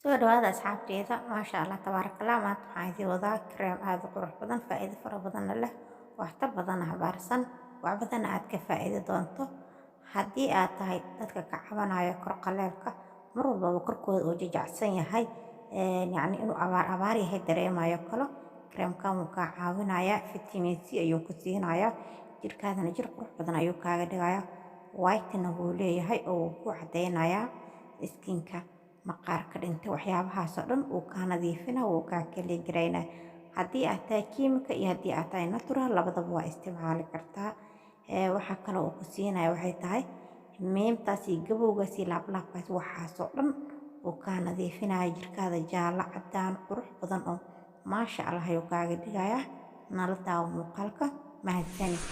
Soo dhawaada asxaabteyda, maasha Allah tabaarakallah. Maanta waxaan idin wadaa kareem aad u qurux badan, faa'iido fara badanna leh, waxtar badanna xambaarsan, wax badanna aad ka faa'iidi doonto. Haddii aad tahay dadka ka cabanaya kor qaleelka, mar walbaba korkooda uu jajacsan yahay, yacni inuu abaar yahay dareemayo kalo, kareemkan wuu kaa caawinayaa, vitamin C ayuu ku siinayaa, jirkaadana jir qurux badan ayuu kaaga dhigayaa, white-na wuu leeyahay oo wuu ku cadeynayaa skinka. Maqaarka dhintay waxyaabahaasoo dhan uu kaa nadiifina wuu kaa kaleegareynaa. Haddii aad tahay kiimika iyo haddii aad tahay natural labadaba waa isticmaali kartaa. Waxaa kale oo ku siinaya waxay tahay meemtaas iyo gabowgaas iyo laablaabkaas waxaasoo dhan uu kaa nadiifinaya jirkaada jaallo cadaan qurux badan oo maasha Allah ayuu kaaga dhigayaa. Nala daawo muuqaalka mahadsanid.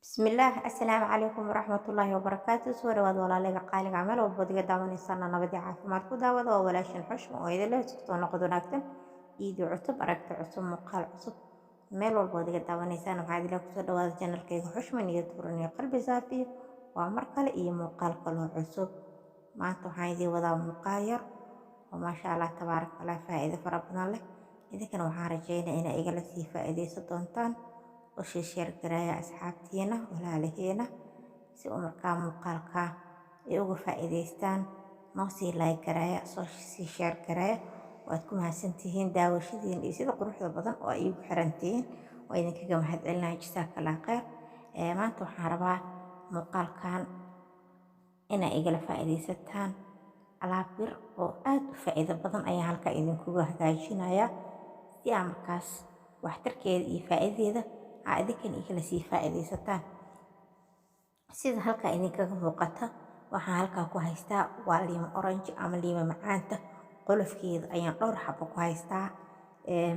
بسم الله السلام عليكم ورحمة الله وبركاته. سورة ولا قال عمل وبدي دعوني صرنا نبدي عافمات كذا ولا شن حشم وإذا لا تكتون نقدون أكتن إيدي عصب أركت عصب مقال عصب ميل وبدي دعوني سنة وعادي لك سورة وهذا جنر كي حشم يدورني قلبي صافي وعمر قال إيه مقال كله عصب ما أنتو عادي وضع مقاير وما شاء الله تبارك الله فائدة فربنا له إذا كانوا حارجين إن إجلسي فائدة صدونتان وشي شير قرايا أصحابتينا ولاالهينا si uu markaa muuqaalka ay uga faa'iidaystaan noo sii like gareeya soo sii share gareeya waad ku mahadsantihiin daawashadiin iyo sida quruxda badan oo ay igu xirantihiin waa idinkaga mahadcelinahay jazakallah khayr. Maanta waxaan rabaa muuqaalkan inay igala faa'iidaysataan alaab yar oo aad u faa'iido badan ayaan halka idinkuga hagaajinayaa si aan markaas waxtarkeeda iyo faa'iidadeeda aa idinkan igala sii faa'iidaysataan. sida halka idinkaga muuqata waxaan halkaa ku haystaa waa liima orange ama liima macaanta qolofkeeda ayaan dhowr xabo ku haystaa.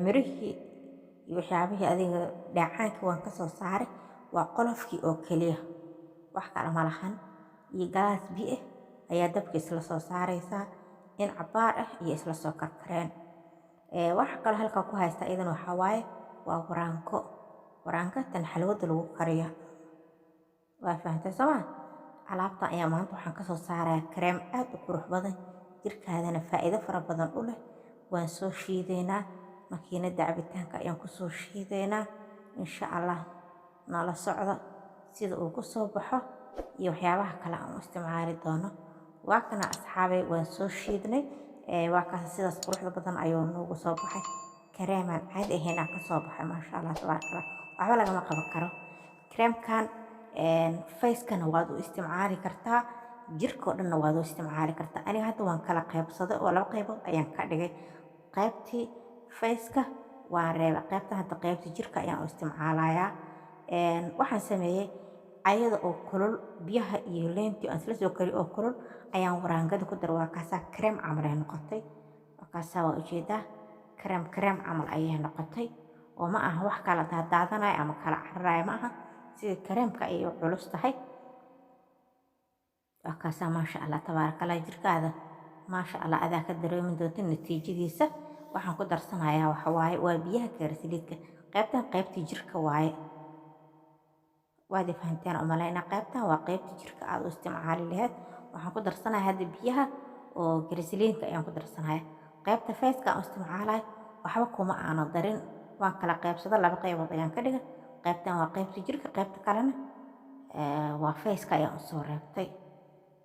Mirihii iyo waxyaabihii adiga dhacaankii waan ka soo saaray waa qolofkii oo keliya wax kale ma lahan iyo galaas biyo ayaa dabka isla soo saaraysaa in cabaar ah iyo isla soo karkareen. Waxa kale halkaa ku haystaa idan waxa waaye waa waraanko tan xalwada lagu kariyo waa fahamtay soma alaabta ayaa maanta waxaan ka soo saarayaa kareem aad u qurux badan jirkaadana faa'iido fara badan u leh. Waan soo shiideynaa makiinada cabitaanka ayaan ku soo shiideynaa insha Allah nala socda sida uu ku soo baxo iyo waxyaabaha kale aan u isticmaali doono. waa kana asxaabay waan soo shiidnay waa kaas sidaas quruxda badan ayuu noogu soo baxay kareeman caadi ahayn ka soo baxay maasha Allah tabaarakallah waxba lagama qaban karo. Kareemkan face-kana waad u isticmaali kartaa jirka oo dhanna waad u isticmaali kartaa. Aniga hadda waan kala qaybsaday oo laba qaybood ayaan ka dhigay qaybtii face-ka waan reebay qaybta hadda qaybta jirka ayaan u isticmaalayaa. Waxaan sameeyay ayada oo kulul biyaha iyo leentii aan isla soo kari oo kulul ayaan waraangada ku dar waa kaasa kareem camal ay noqotay waa kaasa waa ujeedaa kareem camal ayay noqotay oo ma aha wax kala daadanayo ama kala cararayo ma aha sida kareemka ay u culus tahay. waa kaasa maasha Allah tabaarakallah jirkaada maasha Allah adaa ka dareemi doonta natiijadiisa. Waxaan ku darsanayaa waxa waaye waa biyaha karsiliidka qaybtan qaybtii jirka waaye waad fahanteen oo malaynaa qaybtan waa qaybtii jirka aad u isticmaali lahayd. Waxaan ku darsanayaa hadda biyaha oo karsiliidka ayaan ku darsanayaa qaybta face-ka aan isticmaalay waxba kuma aana darin waan kala qaybsaday laba qaybood ayaan ka dhigay qaybtan waa qaybta jirka qaybta kalena waa face-ka ayaan u soo reebtay.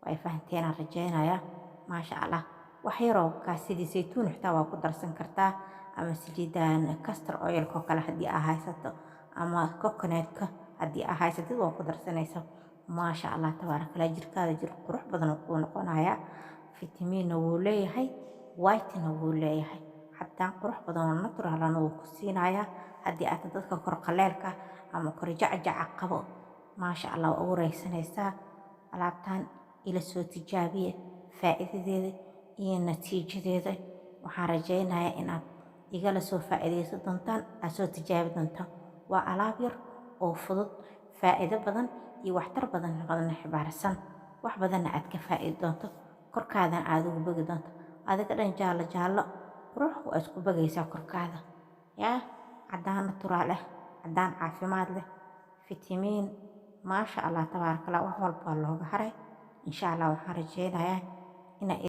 way fahanteen aan rajeynayaa maasha Allah. wax yaroo ka sidii saytuun xitaa waa ku darsan kartaa ama saliidan castor oil ko kale haddii aa haysato ama coconut-ka haddii aa haysatid waa ku darsanaysaa maasha Allah tabaarakallah jirkaada jir qurux badan uu noqonayaa. Vitamin-na wuu leeyahay white-na wuu leeyahay xataa qurux badan oo natural-na wuu ku siinayaa haddii aad dadka kor qaleelka ama kor jacjaca qabo maasha Allah waa ugu raysanaysaa. alaabtan ila soo tijaabiye faa'iidadeeda iyo natiijadeeda waxaan rajeynayaa inaad igala soo faa'iidaysan doontaan aad soo tijaabi doontaan. waa alaab yar oo fudud faa'iido badan iyo waxtar badan xambaarsan wax badanna aad ka faa'iidi doonto korkaadana aad ugu bogi doonto adiga dhan jaallo qurux waa isku bogaysaa korkaada yaa caddaan natural ah caddaan caafimaad leh fitamiin maasha allah tabaaraka allah wax walba waa looga haray insha allah waxaan rajeynayaa inay